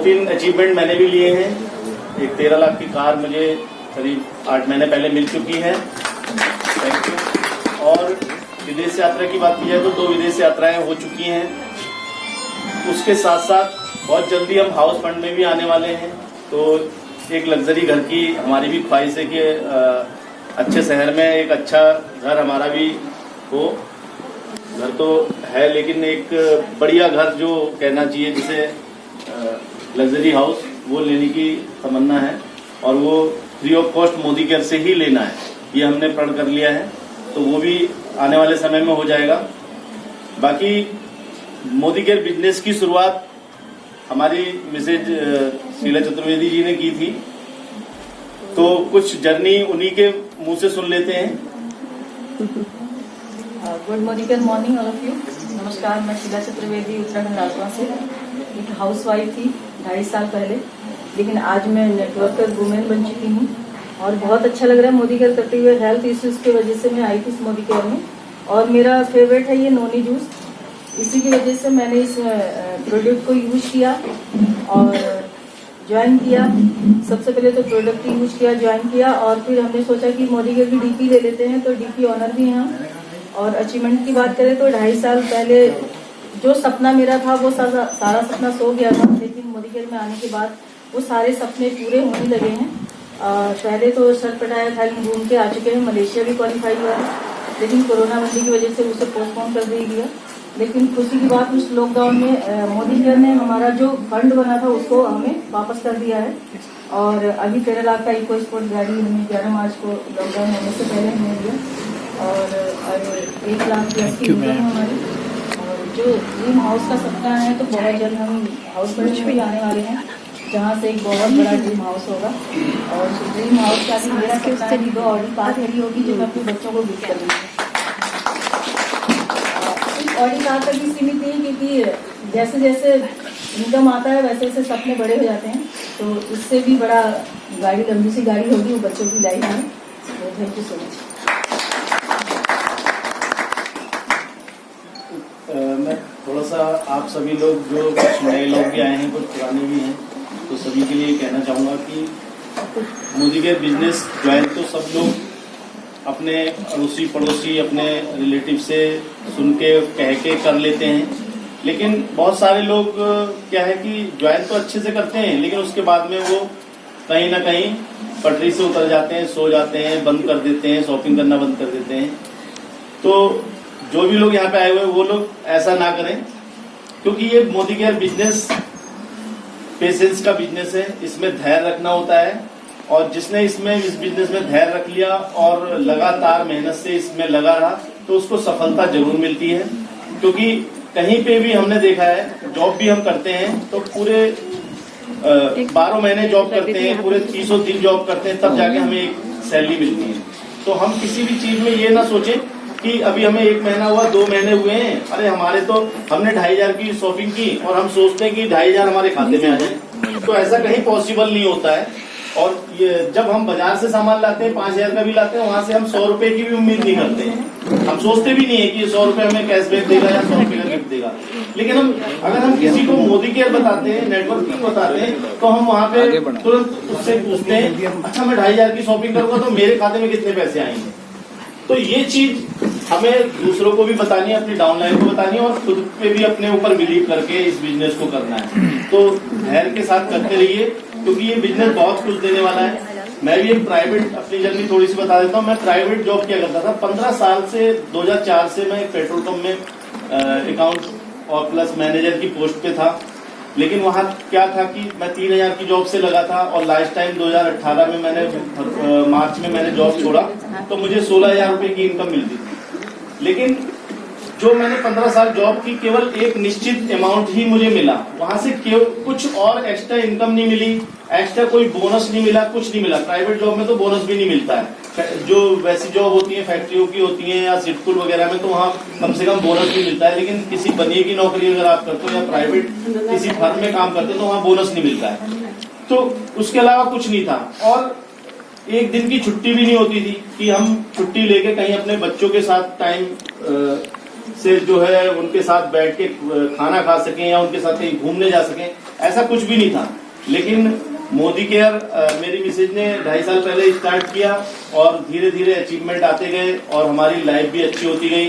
2-3 achievement मैंने भी लिए हैं। एक 13 लाख की कार मुझे करीब 8 महीने पहले मिल चुकी है, थैंक यू। और विदेश यात्रा की बात की जाए तो 2 विदेश यात्राएं हो चुकी हैं। उसके साथ साथ बहुत जल्दी हम हाउस फंड में भी आने वाले हैं। तो एक लग्जरी घर की हमारी भी ख्वाहिश है कि अच्छे शहर में एक अच्छा घर हमारा भी हो। घर तो है लेकिन एक बढ़िया घर जो कहना चाहिए जिसे लग्जरी हाउस, वो लेने की तमन्ना है और वो free of cost Modi care से ही लेना है, ये हमने प्रण कर लिया है। तो वो भी आने वाले समय में हो जाएगा। बाकी मोदी केयर बिजनेस की शुरुआत हमारी मिसेज शीला चतुर्वेदी जी ने की थी, तो कुछ जर्नी उन्हीं के मुंह से सुन लेते हैं। Good morning all of you. नमस्कार, मैं शीला चतुर्वेदी उत्तराखंड राजवा से एक हाउसवाइफ थी 2.5 साल पहले, लेकिन आज मैं नेटवर्कर वुमेन बन चुकी हूँ और बहुत अच्छा लग रहा है मोदी केयर करते हुए। हेल्थ इश्यूज की वजह से मैं आई थी इस मोदी केयर में और मेरा फेवरेट है ये नोनी जूस। इसी की वजह से मैंने इस प्रोडक्ट को यूज किया और ज्वाइन किया। सबसे पहले तो प्रोडक्ट यूज किया, ज्वाइन किया और फिर हमने सोचा कि मोदी केयर की डीपी ले लेते हैं, तो डीपी ऑनर भी हैं हम। और अचीवमेंट की बात करें तो 2.5 साल पहले जो सपना मेरा था वो सारा सपना सो गया था, लेकिन मोदी केयर में आने के बाद वो सारे सपने पूरे होने लगे हैं। पहले तो सरपटाया था, घूम के आ चुके हैं, मलेशिया भी क्वालिफाई हुआ है, लेकिन कोरोना बंदी की वजह से उसे पोस्टपोन कर दिया गया। लेकिन खुशी की बात उस लॉकडाउन में मोदी केयर ने हमारा जो फंड बना था उसको हमें वापस कर दिया है और अभी 13 लाख का इको स्पोर्ट गाड़ी हमें 11 मार्च को लॉकडाउन होने से पहले हमें दिया और 1 लाख प्लस की इनकम हमारी। और जो ड्रीम हाउस का सपना है तो बहुत जल्द हम हाउस बन भी आने वाले हैं, जहाँ से एक बहुत बड़ा ड्रीम हाउस होगा। और ड्रीम हाउस का भी मेरा सपना है कि 2 ऑडी कार खड़ी होगी जो मैं अपने बच्चों को गिफ्ट करूँगी। ऑडी कार तक ही सीमित नहीं, क्योंकि जैसे जैसे इनकम आता है वैसे वैसे सपने बड़े हो जाते हैं, तो इससे भी बड़ा गाड़ी, लंबी सी गाड़ी होगी वो बच्चों की लाइफ में। तो थैंक यू सो मच। मैं थोड़ा सा आप सभी लोग जो कुछ नए लोग भी आए हैं, कुछ पुराने भी हैं, तो सभी के लिए कहना चाहूँगा कि मोदी केयर बिजनेस ज्वाइन तो सब लोग अपने अड़ोसी पड़ोसी अपने रिलेटिव से सुन के कह के कर लेते हैं, लेकिन बहुत सारे लोग क्या है कि ज्वाइन तो अच्छे से करते हैं लेकिन उसके बाद में वो कहीं ना कहीं पटरी से उतर जाते हैं, सो जाते हैं, बंद कर देते हैं, शॉपिंग करना बंद कर देते हैं। तो जो भी लोग यहाँ पे आए हुए हैं वो लोग ऐसा ना करें, क्योंकि ये मोदी केयर बिजनेस पेशेंस का बिजनेस है, इसमें धैर्य रखना होता है। और जिसने इस बिजनेस में धैर्य रख लिया और लगातार मेहनत से इसमें लगा रहा तो उसको सफलता जरूर मिलती है। क्योंकि कहीं पे भी हमने देखा है, जॉब भी हम करते हैं तो पूरे 12 महीने जॉब करते हैं, पूरे 300 दिन जॉब करते हैं, तब जाके हमें एक सैलरी मिलती है। तो हम किसी भी चीज में ये ना सोचें कि अभी हमें 1 महीना हुआ, 2 महीने हुए हैं, अरे हमारे तो हमने 2,500 की शॉपिंग की और हम सोचते हैं कि 2,500 हमारे खाते में आ जाए। तो ऐसा कहीं पॉसिबल नहीं होता है। और ये जब हम बाजार से सामान लाते हैं, 5,000 का भी लाते हैं, वहां से हम 100 रुपए की भी उम्मीद नहीं करते हैं। हम सोचते भी नहीं है कि 100 रुपए हमें कैशबैक देगा या 100 रुपए का गिफ्ट देगा। लेकिन अगर हम किसी को मोदी केयर बताते हैं, नेटवर्किंग बताते हैं, तो हम वहाँ पे तुरंत उससे पूछते हैं, अच्छा मैं 2,500 की शॉपिंग करूंगा तो मेरे खाते में कितने पैसे आएंगे। तो ये चीज हमें दूसरों को भी बतानी है, अपनी डाउनलाइन को बतानी है और खुद पे भी अपने ऊपर बिलीव करके इस बिजनेस को करना है। तो धैर्य के साथ करते रहिए, क्योंकि ये बिजनेस बहुत कुछ देने वाला है। मैं भी एक प्राइवेट अपनी जर्नी थोड़ी सी बता देता हूँ। मैं प्राइवेट जॉब किया करता था 15 साल से, 2004 से मैं पेट्रोल पंप में अकाउंट और प्लस मैनेजर की पोस्ट पे था। लेकिन वहाँ क्या था कि मैं 3,000 की जॉब से लगा था और लास्ट टाइम 2018 में मैंने मार्च में मैंने जॉब छोड़ा तो मुझे 16,000 रुपए की इनकम मिलती थी। लेकिन जो मैंने 15 साल जॉब की, केवल एक निश्चित अमाउंट ही मुझे मिला, वहां से कुछ और एक्स्ट्रा इनकम नहीं मिली, एक्स्ट्रा कोई बोनस नहीं मिला, कुछ नहीं मिला। प्राइवेट जॉब में तो बोनस भी नहीं मिलता है। जो वैसी जॉब होती है फैक्ट्रियों की होती है या सिटकुल वगैरह में, तो वहाँ कम से कम बोनस भी मिलता है। लेकिन किसी बनिए की नौकरी अगर आप करते हो या प्राइवेट किसी फर्म में काम करते हो तो वहाँ बोनस नहीं मिलता है। तो उसके अलावा कुछ नहीं था और एक दिन की छुट्टी भी नहीं होती थी कि हम छुट्टी लेके कहीं अपने बच्चों के साथ टाइम से जो है उनके साथ बैठ के खाना खा सकें या उनके साथ कहीं घूमने जा सकें। ऐसा ऐसा कुछ भी नहीं था। लेकिन मोदी केयर मेरी मिसेज ने 2.5 साल पहले स्टार्ट किया और धीरे धीरे अचीवमेंट आते गए और हमारी लाइफ भी अच्छी होती गई,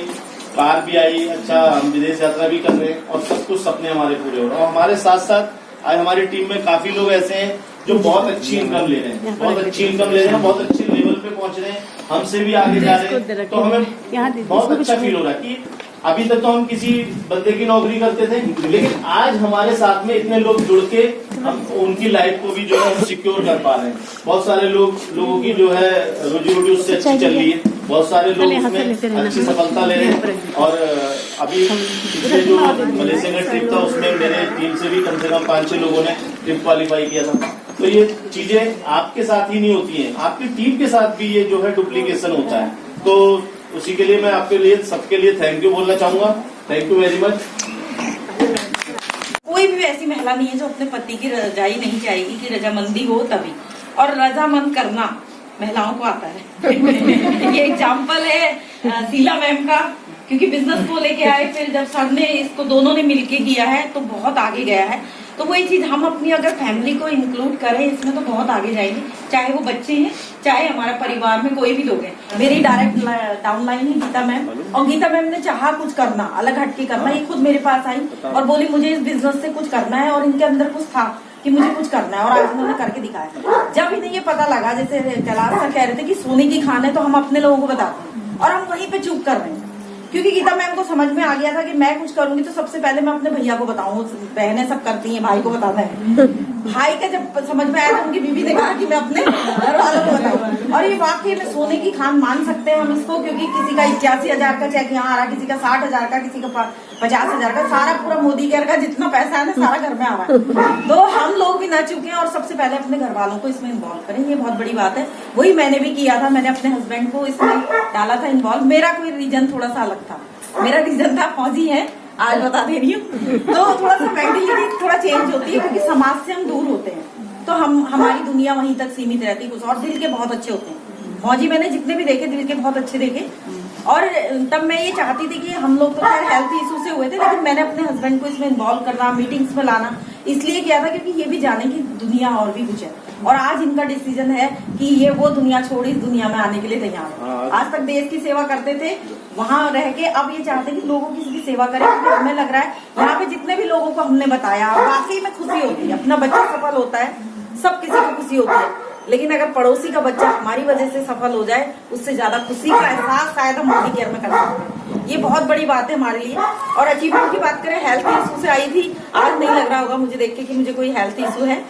कार भी आई, अच्छा हम विदेश यात्रा भी कर रहे हैं और सब कुछ सपने हमारे पूरे हो रहे हैं। और हमारे साथ साथ आज हमारी टीम में काफी लोग ऐसे हैं जो बहुत अच्छी इनकम ले रहे हैं, बहुत अच्छी इनकम ले रहे हैं, बहुत अच्छे लेवल पे पहुंच रहे हैं, हमसे भी आगे जा रहे हैं। तो हमें बहुत अच्छा फील हो रहा है कि अभी तक तो हम किसी बंदे की नौकरी करते थे, लेकिन आज हमारे साथ में इतने लोग जुड़ के हम उनकी लाइफ को भी जो है सिक्योर कर पा रहे हैं। बहुत सारे लोगों की जो है रोजी रोटी उससे अच्छी चल रही है, बहुत सारे लोग उसमें अच्छी सफलता ले रहे हैं। और अभी पिछले जो मलेशिया का ट्रिप था उसमें मेरे टीम से भी कम से कम 5-6 लोगों ने ट्रिप क्वालिफाई किया था। तो ये चीजें आपके साथ ही नहीं होती हैं, आपकी टीम के साथ भी ये जो है डुप्लीकेशन होता है। तो उसी के लिए मैं आपके लिए सबके लिए थैंक यू बोलना चाहूंगा। Thank you very much. कोई भी ऐसी महिला नहीं है जो अपने पति की रजाई नहीं चाहेगी कि रजामंदी हो तभी, और रजामंद करना महिलाओं को आता है। ये एग्जाम्पल है शीला मैम का, क्योंकि बिजनेस को लेके आए, फिर जब सर ने इसको दोनों ने मिलके किया है तो बहुत आगे गया है। तो वही चीज हम अपनी अगर फैमिली को इंक्लूड करें इसमें तो बहुत आगे जाएंगे, चाहे वो बच्चे हैं चाहे हमारे परिवार में कोई भी लोग हैं। मेरी डायरेक्ट डाउनलाइन है गीता मैम, और गीता मैम ने चाहा कुछ करना, अलग हटके करना, ये खुद मेरे पास आई और बोली मुझे इस बिजनेस से कुछ करना है, और इनके अंदर कुछ था कि मुझे कुछ करना है, और आज उन्होंने करके दिखाया। जब इन्हें ये पता लगा, जैसे कैलाश सर कह रहे थे कि सोने की खान है, तो हम अपने लोगों को बताते हैं और हम वहीं पे चुप कर रहे हैं, क्योंकि गीता मैम को समझ में आ गया था कि मैं कुछ करूंगी तो सबसे पहले मैं अपने भैया को बताऊं, बहनें सब करती हैं, भाई को बताना है। भाई का जब समझ में आया तो उनकी बीवी ने कहा कि मैं अपने घर वालों को बताऊं, और ये वाकई में सोने की खान मान सकते हैं हम इसको, क्योंकि किसी का 81,000 का चेक यहाँ आ रहा, किसी का 60,000 का, किसी का 50,000 का, सारा पूरा मोदी केयर का जितना पैसा है ना सारा घर में आ रहा है। तो हम लोग भी ना चुके और सबसे पहले अपने घर वालों को इसमें इन्वॉल्व करें, ये बहुत बड़ी बात है। वही मैंने भी किया था, मैंने अपने हस्बैंड को इसमें डाला था इन्वॉल्व। मेरा कोई रीजन थोड़ा सा अलग था, मेरा रीजन था फौजी है, आज बता दे रही हूँ। तो थोड़ा सा मेंटलिटी थोड़ा चेंज होती है, क्योंकि समाज से हम दूर होते हैं तो हमारी दुनिया वहीं तक सीमित रहती है कुछ, और दिल के बहुत अच्छे होते हैं फौजी, मैंने जितने भी देखे दिल के बहुत अच्छे देखे। और तब मैं ये चाहती थी कि हम लोग तो खैर हेल्थ इशू से हुए थे, लेकिन मैंने अपने हस्बैंड को इसमें इन्वॉल्व करना, मीटिंग्स में लाना इसलिए किया था क्योंकि ये भी जाने की दुनिया और भी कुछ है, और आज इनका डिसीजन है कि ये वो दुनिया छोड़ इस दुनिया में आने के लिए तैयार है। आज तक देश की सेवा करते थे वहां रह के, अब ये चाहते हैं कि लोगों की सेवा करें, क्योंकि हमें लग रहा है यहाँ पे जितने भी लोगों को हमने बताया वाकई में खुशी होती है। अपना बच्चा सफल होता है, सब किसी को खुशी होती है, लेकिन अगर पड़ोसी का बच्चा हमारी वजह से सफल हो जाए, उससे ज्यादा खुशी का एहसास शायद हम मोदी केयर में कर सकते हैं। ये बहुत बड़ी बात है हमारे लिए। और अचीवमेंट की बात करें, हेल्थ इशू से आई थी, आज नहीं लग रहा होगा मुझे देख के कि मुझे कोई हेल्थ इशू है।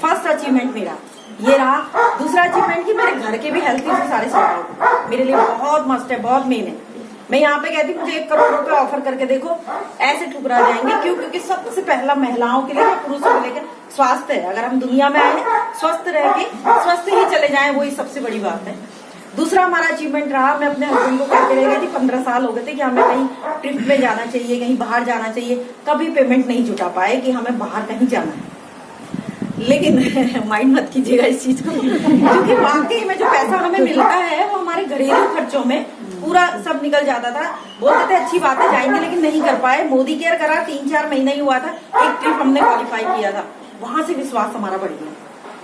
फर्स्ट अचीवमेंट मेरा ये रहा। दूसरा अचीवमेंट की मेरे घर के भी हेल्थ इशू सारे सॉर्ट आउट, मेरे लिए बहुत मस्ट है, बहुत मेन है। मैं यहाँ पे कहती हूँ मुझे 1 करोड़ रुपए ऑफर करके देखो, ऐसे ठुकरा जाएंगे। क्यों? क्योंकि सबसे पहला महिलाओं के लिए, पुरुषों को लेकर स्वास्थ्य है। अगर हम दुनिया में आए स्वस्थ रह के स्वस्थ ही चले जाएं, वही सबसे बड़ी बात है। दूसरा हमारा अचीवमेंट रहा, मैं अपने हस्बैंड को कहते रह गई थी, 15 साल हो गए थे कि हमें कहीं ट्रिप में जाना चाहिए, कहीं बाहर जाना चाहिए, कभी पेमेंट नहीं जुटा पाए कि हमें बाहर कहीं जाना है। लेकिन माइंड मत कीजिएगा इस चीज को, क्योंकि वाकई में जो पैसा हमें मिलता है वो हमारे घरेलू खर्चों में पूरा सब निकल जाता था। बोलते थे अच्छी बात है जाएंगे, लेकिन नहीं कर पाए। मोदी केयर करा, 3-4 महीना ही हुआ था, एक ट्रिप हमने क्वालिफाई किया था, वहां से विश्वास हमारा बढ़ गया।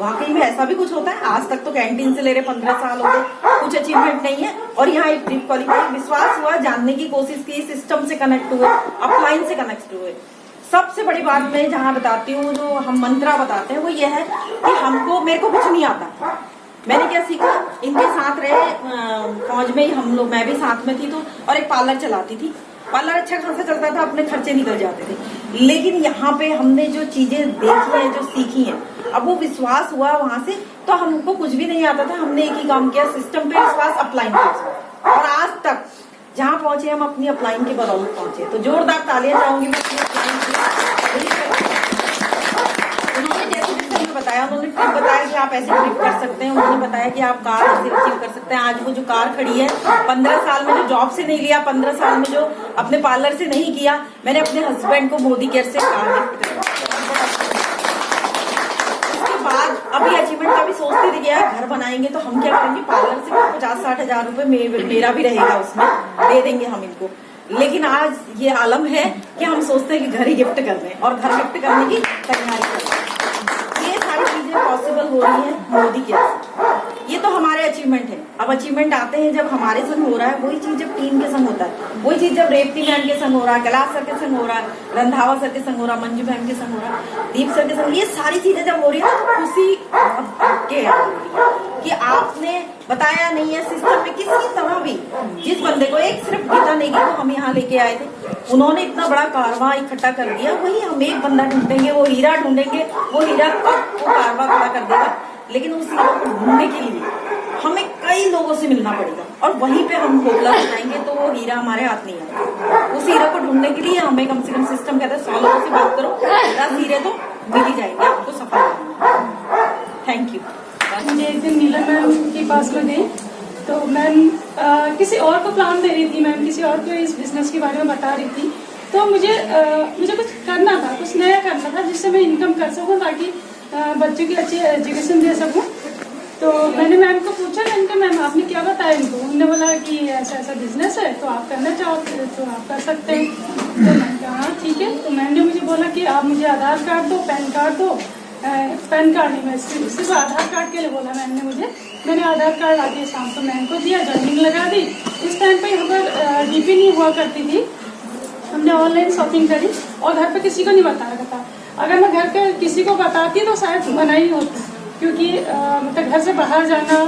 वाकई में ऐसा भी कुछ होता है। आज तक तो कैंटीन से ले रहे 15 साल हो गए, कुछ अचीवमेंट नहीं है, और यहाँ एक ट्रिप क्वालिफाई, विश्वास हुआ, जानने की कोशिश की, सिस्टम से कनेक्ट हुए, अपलाइन से कनेक्ट हुए। सबसे बड़ी बात मैं जहाँ बताती हूँ, जो हम मंत्रा बताते हैं, वो ये है कि मेरे को कुछ नहीं आता। मैंने क्या सीखा, इनके साथ रहे, फौज में ही हम लोग, मैं भी साथ में थी तो, और एक पार्लर चलाती थी। पार्लर अच्छा खासा चलता था, अपने खर्चे निकल जाते थे। लेकिन यहाँ पे हमने जो चीजें देखी हैं, जो सीखी हैं, अब वो विश्वास हुआ वहां से, तो हमको कुछ भी नहीं आता था। हमने एक ही काम किया, सिस्टम पे विश्वास, अपलाइन पे विश्वास, और आज तक जहाँ पहुंचे हम अपनी अपलाइन के बदौलत पहुंचे। तो जोरदार तालियां चाहूंगी मैं अपनी अपलाइन की। उन्होंने जैसे जैसे बताया, उन्होंने ट्रिप बताया कि आप ऐसे ट्रिप कर सकते हैं, उन्होंने बताया कि आप कार ऐसे अचीव कर सकते हैं। आज वो जो कार खड़ी है, 15 साल में जो जॉब से नहीं लिया, 15 साल में जो अपने पार्लर से नहीं किया, मैंने अपने हस्बैंड को मोदी केयर से कार गिफ्ट किया। उसके बाद अभी अचीवमेंट का भी सोचते थे कि यार घर बनाएंगे तो हम क्या करेंगे, पार्लर से 50-60 हजार रुपए मेरा भी रहेगा, उसमें दे देंगे हम इनको। लेकिन आज ये आलम है कि हम सोचते हैं कि घर ही गिफ्ट कर रहे हैं, और घर गिफ्ट करने की तैयारी कर रहे हैं। चीजें पॉसिबल हो रही है मोदी के वजह। ये तो हमारे अचीवमेंट है। अब अचीवमेंट आते हैं जब हमारे संग हो रहा है, वही चीज जब टीम के संग होता है, वही चीज जब रेवती मैम के संग हो रहा है, कैलाश सर के संग हो रहा है, रंधावा सर के संग हो रहा है, मंजू मैम के संग हो रहा है, दीप सर के संग, ये सारी चीजें जब हो रही है तो खुशी के आ रही है कि आपने बताया नहीं है सिस्टम में किसी तरह भी। जिस बंदे को एक सिर्फ गीता नेगी को हम यहाँ लेके आए थे, उन्होंने इतना बड़ा कारवां इकट्ठा कर दिया, वही हम एक बंदा ढूंढेंगे, वो हीरा ढूंढेंगे, वो हीरा कब वो कारवां खड़ा कर देगा। लेकिन उस हीरो को ढूंढने के लिए हमें कई लोगों से मिलना पड़ेगा और वहीं पे हम होपला बताएंगे तो वो हीरा हमारे हाथ नहीं आएगा। उस हीरे को ढूंढने के लिए हमें कम से कम सिस्टम कहता है 100 लोगों से बात करो, 10 हीरे तो मिल ही जाएंगे आपको सफल। Thank you. मुझे एक दिन नीलम मैम के पास में गई तो मैम किसी और को प्लान दे रही थी, मैम किसी और को इस बिजनेस के बारे में बता रही थी। तो मुझे कुछ करना था, कुछ नया करना था जिससे मैं इनकम कर सकूं ताकि बच्चों की अच्छी एजुकेशन दे सकूं। तो मैंने मैम को पूछा कि मैम आपने क्या बताया इनको? उन्होंने बोला कि ऐसा ऐसा बिजनेस है तो आप करना चाहोगे तो आप कर सकते हैं। तो मैंने कहा हाँ ठीक है। तो मैम ने मुझे बोला कि आप मुझे आधार कार्ड दो, पैन कार्ड दो। पैन कार्ड नहीं, मैं सिर्फ आधार कार्ड के लिए बोला मैम ने मुझे। मैंने आधार कार्ड आगे शाम को मैम को दिया, ज्वाइनिंग लगा दी। उस टाइम पे यहाँ पर डीपी नहीं हुआ करती थी, हमने ऑनलाइन शॉपिंग करी और घर पे किसी को नहीं बताया था। अगर मैं घर पे किसी को बताती तो शायद मना ही होती, क्योंकि मतलब घर से बाहर जाना,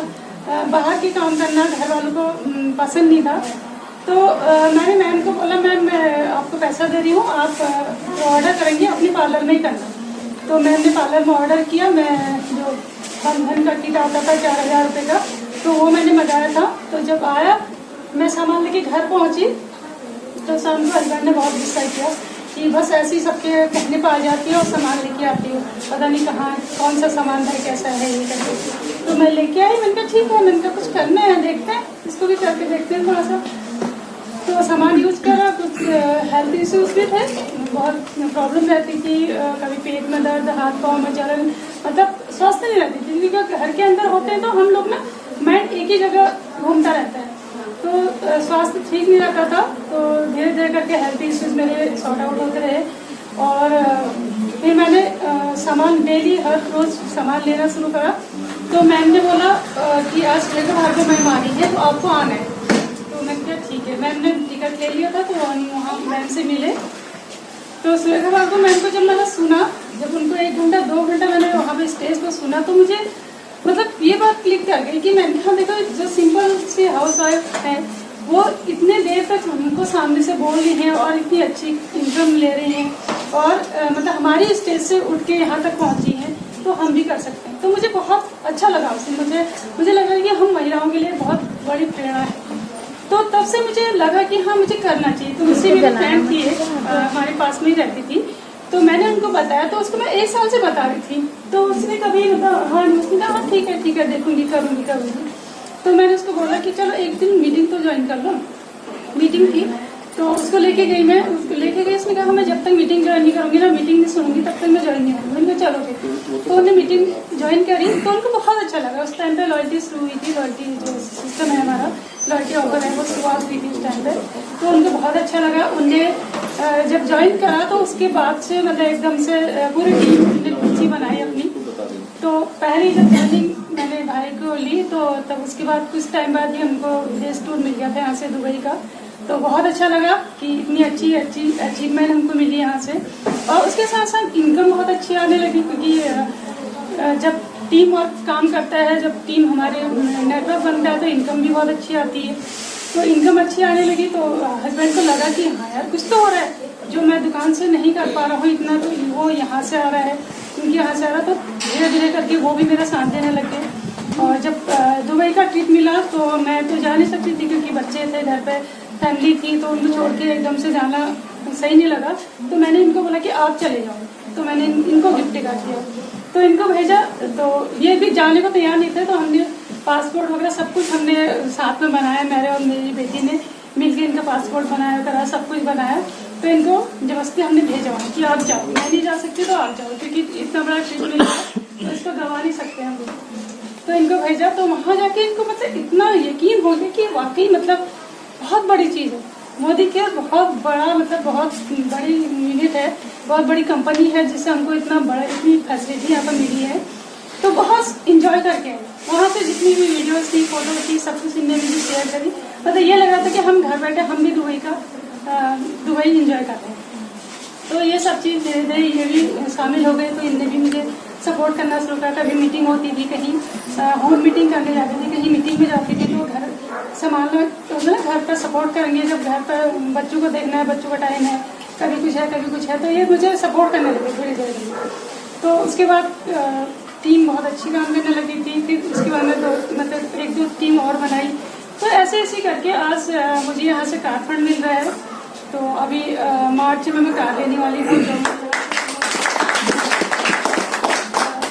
बाहर के काम करना घर वालों को पसंद नहीं था। तो मैंने मैम को बोला मैम मैं आपको पैसा दे रही हूँ, आप ऑर्डर करेंगे अपने पार्लर में ही करना। तो मैंने पार्लर में ऑर्डर किया, मैं जो बंधन का किट आता था 4000 रुपये का, तो वो मैंने मंगाया था। तो जब आया मैं सामान लेके घर पहुँची तो शाम को हस्बैंड ने बहुत गुस्सा किया कि बस ऐसे ही सबके कहने पर आ जाती है और सामान लेके आती हो, पता नहीं कहाँ कौन सा सामान है, कैसा है ये करके। तो मैं लेके आई, मैंने कहा ठीक है, मैंने कहा कुछ करना है, देखते हैं इसको भी करके देखते हैं थोड़ा सा। तो सामान यूज करा, कुछ हेल्थ इश्यूज भी थे, बहुत प्रॉब्लम रहती थी, कभी पेट में दर्द, हाथ पाँव में जलन, मतलब स्वस्थ नहीं रहती थी क्योंकि घर के अंदर होते हैं तो हम लोग ना माइंड एक ही जगह घूमता रहता है, तो स्वास्थ्य ठीक नहीं रहता था। तो धीरे धीरे करके हेल्थ इश्यूज मेरे सॉर्ट आउट होते रहे और फिर मैंने सामान डेली हर रोज सामान लेना शुरू करा। तो मैम ने बोला कि आज शुक्रवार को मैम आ रही है तो आपको आना है। तो मैंने कहा ठीक है, मैम ने टिकट ले लिया था तो वहाँ मैम से मिले। तो शुक्रवार को मैम को जब मैंने सुना, जब उनको 1 घंटा 2 घंटा मैंने वहाँ पे स्टेज पर सुना तो मुझे मतलब ये बात क्लिक कर गई कि मैंने कहा देखो जो सिंपल सी हाउस वाइफ है वो इतने देर तक हमको सामने से बोल रही हैं और इतनी अच्छी इनकम ले रही हैं और मतलब हमारी स्टेज से उठ के यहाँ तक पहुँची हैं, तो हम भी कर सकते हैं। तो मुझे बहुत अच्छा लगा उससे, मुझे लगा कि हम महिलाओं के लिए बहुत बड़ी प्रेरणा है। तो तब से मुझे लगा कि हाँ मुझे करना चाहिए। तो मुझसे मेरी फ्रेंड थी हमारे पास में ही रहती थी, तो मैंने उनको बताया, तो उसको मैं 1 साल से बता रही थी। तो उसने कभी मतलब हाँ उसने कहा हाँ ठीक है देखूंगी करूंगी। तो मैंने उसको बोला कि चलो एक दिन मीटिंग तो ज्वाइन कर लो। मीटिंग थी तो उसको लेके गई, मैं उसको लेके गई। उसने कहा मैं जब तक मीटिंग ज्वाइन नहीं करूंगी ना, मीटिंग नहीं सुनूंगी तब तक मैं ज्वाइन नहीं होंगी। मैंने कहा चलो ठीक। तो उन्हें मीटिंग ज्वाइन करी तो उनको बहुत अच्छा लगा। उस टाइम पे लॉयल्टी शुरू हुई थी, लॉयल्टी जो सिस्टम है हमारा लॉयल्टी ऑफर है वो शुरुआत हुई थी उस टाइम पे। तो उनको बहुत अच्छा लगा। उन्हें जब ज्वाइन करा तो उसके बाद से मतलब एकदम से पूरी टीम ने रुचि बनाई अपनी। तो पहली जब ट्रेनिंग मैंने भाई को ली तो तब उसके बाद कुछ टाइम बाद ही हमको विदेश टूर मिल गया था यहाँ से दुबई का। तो बहुत अच्छा लगा कि इतनी अच्छी अचीवमेंट हमको मिली यहाँ से। और उसके साथ साथ इनकम बहुत अच्छी आने लगी, क्योंकि जब टीम वर्क काम करता है, जब टीम हमारे नेटवर्क बनता है तो इनकम भी बहुत अच्छी आती है। तो इनकम अच्छी आने लगी तो हस्बैंड को लगा कि हाँ यार कुछ तो हो रहा है, जो मैं दुकान से नहीं कर पा रहा हूँ इतना तो वो यहाँ से आ रहा है, क्योंकि यहाँ से आ रहा। तो धीरे धीरे करके वो भी मेरा साथ देने लग गए। और जब दुबई का ट्रिप मिला तो मैं तो जा नहीं सकती थी क्योंकि बच्चे थे घर पे, फैमिली थी, तो उनको छोड़ के एकदम से जाना सही नहीं लगा। तो मैंने इनको बोला कि आप चले जाओ। तो मैंने इनको गिफ्ट का किया, तो इनको भेजा। तो ये भी जाने को तैयार नहीं थे, तो हमने पासपोर्ट वगैरह सब कुछ हमने साथ में बनाया, मेरे और मेरी बेटी ने मिलकर इनका पासपोर्ट बनाया करा, सब कुछ बनाया। तो इनको जबरदस्ती हमने भेजा कि आप जाओ, मैं नहीं जा सकती तो आप जाओ, क्योंकि इतना बड़ा ट्रिप मिला तो इसको गंवा नहीं सकते हम लोग। तो इनको भेजा तो वहाँ जाके इनको मतलब इतना यकीन हो गया कि वाकई मतलब बहुत बड़ी चीज़ है। मोदी केयर बहुत बड़ा मतलब बहुत बड़ी यूनिट है, बहुत बड़ी कंपनी है जिससे हमको इतनी फैसिलिटी यहाँ पर मिली है। तो बहुत इंजॉय करके आए। वहाँ पे जितनी भी वीडियोस थी, फोटो थी, सब कुछ इनने भी शेयर करी। मतलब ये लग रहा था कि हम घर बैठे हम भी दुबई इंजॉय कर रहे हैं। तो ये सब चीज़ धीरे धीरे ये भी शामिल हो गए। तो इनने भी मुझे सपोर्ट करना शुरू करा। कभी मीटिंग होती थी, कहीं होम मीटिंग करने जाती थी, कहीं मीटिंग में जाती थी, तो घर संभालना तो ना, घर पर सपोर्ट करेंगे। जब घर पर बच्चों को देखना है, बच्चों का टाइम है, कभी कुछ है कभी कुछ है, तो ये मुझे सपोर्ट करने लगे थोड़ी देर। तो उसके बाद टीम बहुत अच्छी काम करने लगी थी। फिर उसके बाद में मतलब एक दो टीम और बनाई। तो ऐसे ऐसे करके आज मुझे यहाँ से कार फंड मिल रहा है। तो अभी मार्च में मैं कार लेने वाली हूँ।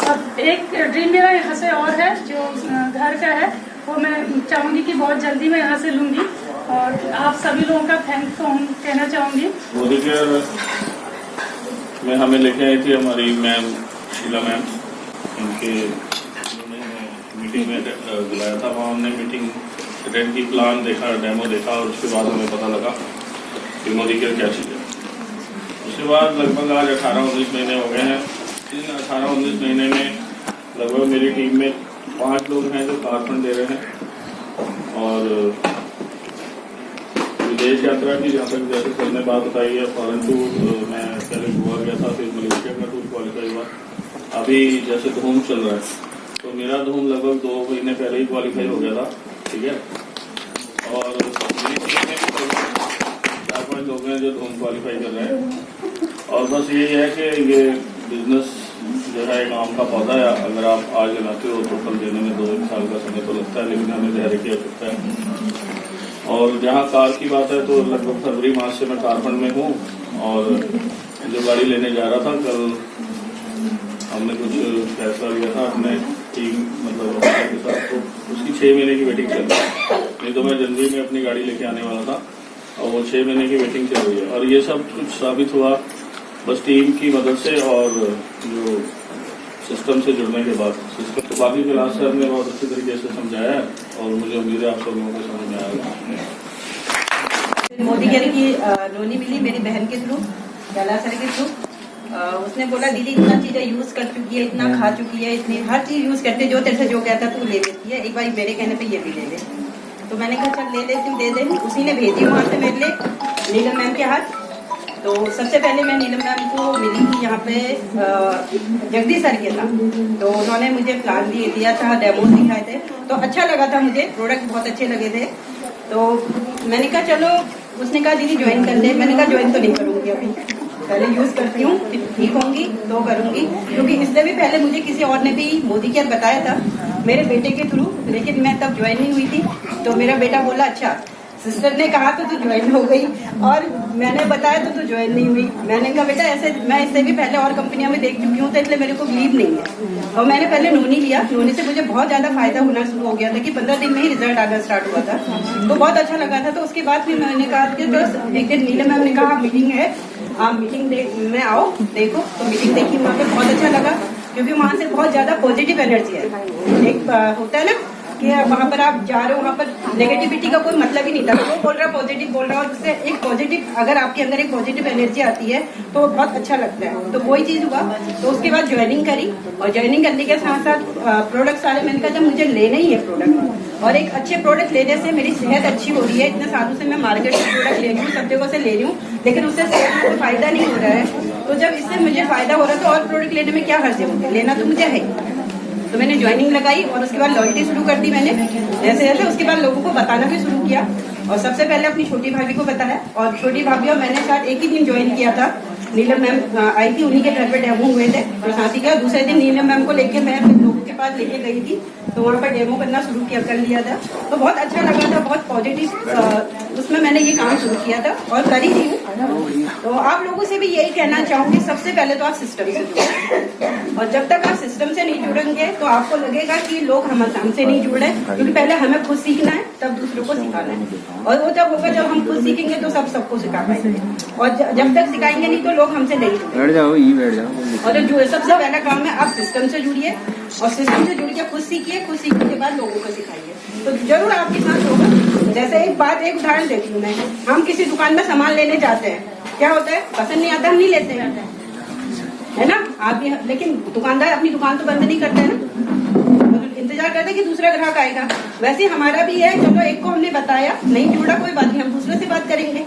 अब एक ड्रीम मेरा यहाँ से और है जो घर का है, वो मैं चाहूँगी कि बहुत जल्दी मैं यहाँ से लूँगी। और आप सभी लोगों का थैंक कहना चाहूँगी। मोदी केयर में हमें लेके आई थी हमारी मैम शीला मैम, उनके मीटिंग में बुलाया था। वहाँ हमने मीटिंग अटेंड की, प्लान देखा, डेमो देखा, और उसके बाद हमें पता लगा कि मोदी केयर क्या चीज़ है। उसके बाद लगभग आज 18-19 महीने हो गए हैं। इन 18-19 महीने में लगभग मेरी टीम में 5 लोग हैं जो कार फंड दे रहे हैं। और विदेश यात्रा की जहाँ तक जैसे सर ने बात बताई है, फॉरेन टूर मैं पहले गोवा गया था, फिर मलेशिया का टूर क्वालिफाई हुआ। अभी जैसे धूम चल रहा है, तो मेरा धूम लगभग 2 महीने पहले ही क्वालिफाई हो गया था, ठीक है। और मेरी टीम में 4-5 लोग हैं जो धूम क्वालिफाई कर रहे हैं। और बस यही है कि ये बिजनेस जो है एक आम का पौधा है। अगर आप आज लगाते हो तो फल देने में 2-1 साल का समय तो लगता है, लेकिन हमें धैर्य की आवश्यकता है। और जहाँ कार की बात है, तो लगभग फरवरी मार्च से मैं कार फंड में हूँ। और जो गाड़ी लेने जा रहा था, कल हमने कुछ फैसला लिया था अपने टीम मतलब के साथ, तो उसकी 6 महीने की वेटिंग चल रही है। नहीं तो मैं जनवरी में अपनी गाड़ी लेके आने वाला था, और वो 6 महीने की वेटिंग चल रही है। और ये सब कुछ साबित हुआ बस टीम की मदद से, और जो सिस्टम से जुड़ने के बाद। सिस्टम तो बाकी क्लास सर ने बहुत अच्छी तरीके से समझाया है, और मुझे उम्मीद है आप सब लोगों को समझ में आएगा। मोदी केयर की लोनी मिली मेरी बहन के थ्रू, जला सर के थ्रू। उसने बोला दीदी इतना चीजें यूज कर चुकी है, इतना खा चुकी है, इतनी हर चीज यूज करते, जो तेरे से जो कहता तू ले लेती है, एक बार मेरे कहने पे ये भी ले ले। तो मैंने कहा चल ले लेती हूँ, दे दे। उसी ने भेजी वहाँ से मेरे लिए नीलम मैम के हाथ। तो सबसे पहले मैं नीलम मैम को मिली थी यहाँ पे जगदीश सर के साथ। तो उन्होंने मुझे प्लान दिया था, डेमो दिखाए थे, तो अच्छा लगा था मुझे, प्रोडक्ट बहुत अच्छे लगे थे। तो मैंने कहा चलो, उसने कहा दीदी ज्वाइन कर ले। मैंने कहा ज्वाइन तो नहीं करूँगी, अभी पहले यूज करती हूँ, ठीक होंगी तो करूँगी। क्योंकि इससे भी पहले मुझे किसी और ने भी मोदी केयर बताया था मेरे बेटे के थ्रू, लेकिन मैं तब ज्वाइन नहीं हुई थी। तो मेरा बेटा बोला अच्छा, सिस्टर ने कहा तो तू ज्वाइन हो गई, और मैंने बताया तो तू ज्वाइन नहीं हुई। मैंने कहा बेटा ऐसे मैं इससे भी पहले और कंपनियों में देख चुकी हूँ, तो इसलिए मेरे को बिलीव नहीं है। और मैंने पहले नोनी लिया, नोनी से मुझे बहुत ज्यादा फायदा होना शुरू हो गया था कि 15 दिन में ही रिजल्ट आना स्टार्ट हुआ था, तो बहुत अच्छा लगा था। तो उसके बाद फिर मैंने कहा कि तो एक दिन नीलम मैम ने कहा मीटिंग है, आप मीटिंग में आओ देखो। तो मीटिंग देखी, वहाँ पे बहुत अच्छा लगा, क्योंकि वहाँ से बहुत ज्यादा पॉजिटिव एनर्जी है। एक होता है ना कि वहाँ पर आप जा रहे हो, वहाँ पर नेगेटिविटी का कोई मतलब ही नहीं था। वो बोल रहा पॉजिटिव बोल रहा, और उससे एक पॉजिटिव, अगर आपके अंदर एक पॉजिटिव एनर्जी आती है तो बहुत अच्छा लगता है। तो वही चीज हुआ। तो उसके बाद ज्वाइनिंग करी, और ज्वाइनिंग करने के साथ साथ प्रोडक्ट सारे मैंने कहा जब मुझे लेना ही है प्रोडक्ट, और एक अच्छे प्रोडक्ट लेने से मेरी सेहत अच्छी हो रही है। इतने सालों से मैं मार्केट से प्रोडक्ट ले रही हूँ, सब जगह से ले रही हूँ, लेकिन उससे सेहत में कोई फायदा नहीं हो रहा है। तो जब इससे मुझे फायदा हो रहा है तो और प्रोडक्ट लेने में क्या हर्ज है, लेना तो मुझे है। तो मैंने ज्वाइनिंग लगाई, और उसके बाद लॉयल्टी शुरू कर दी मैंने जैसे जैसे। उसके बाद लोगों को बताना भी शुरू किया, और सबसे पहले अपनी छोटी भाभी को बताया। और छोटी भाभी और मैंने शायद एक ही दिन ज्वाइन किया था। नीलम मैम आई थी, उन्हीं के घर पे डेमो हुए थे प्रशांति का। दूसरे दिन नीलम मैम को लेके मैं अपने लोगों के पास लेके गई थी, तो वहाँ पर डेमो करना शुरू कर लिया था। तो बहुत अच्छा लगा था, बहुत पॉजिटिव उसमें मैंने ये काम शुरू किया था, और कर ही रही हूँ। तो आप लोगों से भी यही कहना चाहूंगी, सबसे पहले तो आप सिस्टम से जुड़े, और जब तक आप सिस्टम से नहीं जुड़ेंगे तो आपको लगेगा कि लोग हमसे नहीं जुड़ रहे, क्योंकि पहले हमें खुद सीखना है, तब दूसरों को सिखाना है। और वो जब होगा, जब हम खुद सीखेंगे तो सबको सिखा पाएंगे, और जब तक सिखाएंगे नहीं तो लोग हमसे नहीं जुड़ेंगे। बैठ जाओ। और जो सबसे पहला काम है, आप सिस्टम से जुड़िए, और सिस्टम से जुड़ के खुद सीखिए, खुद सीखने के बाद लोगों को सिखाइए, तो जरूर आपके साथ होगा। जैसे एक उदाहरण देती हूँ मैं, हम किसी दुकान में सामान लेने जाते हैं, क्या होता है, पसंद नहीं आता हम नहीं लेते हैं। है ना। आप भी, लेकिन दुकानदार अपनी दुकान तो बंद नहीं करते है ना, इंतजार करते हैं कि दूसरा ग्राहक आएगा। वैसे हमारा भी है, चलो एक को हमने बताया, नहीं जुड़ा कोई बात नहीं, हम दूसरे से बात करेंगे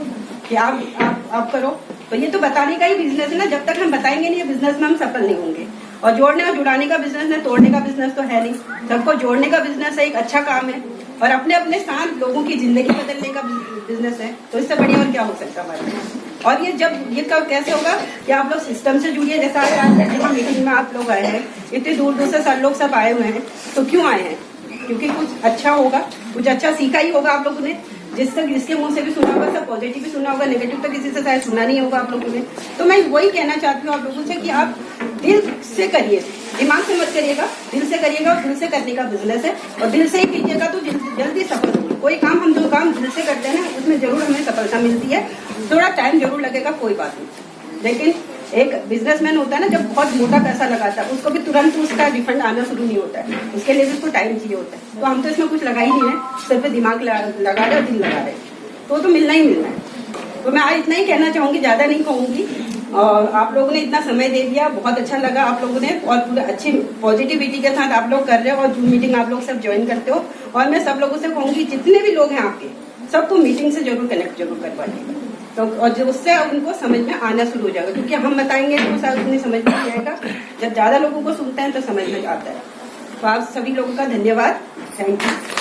कि आप करो। तो ये तो बताने का ही बिजनेस है ना, जब तक हम बताएंगे नहीं बिजनेस में हम सफल नहीं होंगे। और जोड़ने और जुड़ाने का बिजनेस है, तोड़ने का बिजनेस तो है नहीं। सबको जोड़ने का बिजनेस है, एक अच्छा काम है, और अपने अपने साथ लोगों की जिंदगी बदलने का बिजनेस है। तो इससे बढ़िया और क्या हो सकता है हमारे पास। और ये जब ये कब कैसे होगा कि आप लोग सिस्टम से जुड़िए। जैसा आज मीटिंग में आप लोग आए हैं, इतने दूर दूर से सर लोग सब आए हुए हैं, तो क्यों आए हैं? क्योंकि कुछ अच्छा होगा, कुछ अच्छा सीखा ही होगा आप लोगों ने। जिसके मुंह से भी सुना होगा, सब पॉजिटिव भी सुना होगा, नेगेटिव तो किसी से शायद सुना नहीं होगा आप लोगों ने। तो मैं वही कहना चाहती हूँ आप लोगों से कि आप दिल से करिए, दिमाग से मत करिएगा, दिल से करिएगा। और दिल से करने का बिजनेस है, और दिल से ही कीजिएगा तो जल्दी सफल होंगे। कोई काम हम जो काम दिल से करते हैं ना, उसमें जरूर हमें सफलता मिलती है। थोड़ा टाइम जरूर लगेगा, कोई बात नहीं, लेकिन एक बिजनेसमैन होता है ना, जब बहुत मोटा पैसा लगाता है, उसको भी तुरंत उसका रिफंड आना शुरू नहीं होता है, उसके लिए भी उसको टाइम चाहिए होता है। तो हम तो इसमें कुछ लगा ही नहीं है, सिर्फ दिमाग लगा रहे और दिल लगा रहे, तो मिलना ही मिलना है। तो मैं आज इतना ही कहना चाहूंगी, ज्यादा नहीं कहूंगी। और आप लोगों ने इतना समय दे दिया, बहुत अच्छा लगा आप लोगों ने, और पूरे अच्छी पॉजिटिविटी के साथ आप लोग कर रहे हो, और जूम मीटिंग आप लोग सब ज्वाइन करते हो। और मैं सब लोगों से कहूंगी, जितने भी लोग हैं आपके, सबको मीटिंग से जरूर कनेक्ट जरूर करवाइएगा, तो और जो उससे उनको समझ में आना शुरू हो जाएगा। क्योंकि हम बताएंगे तो शायद उन्हें समझ में नहीं आएगा, जब ज्यादा लोगों को सुनते हैं तो समझ में आता है। तो आप सभी लोगों का धन्यवाद, थैंक यू।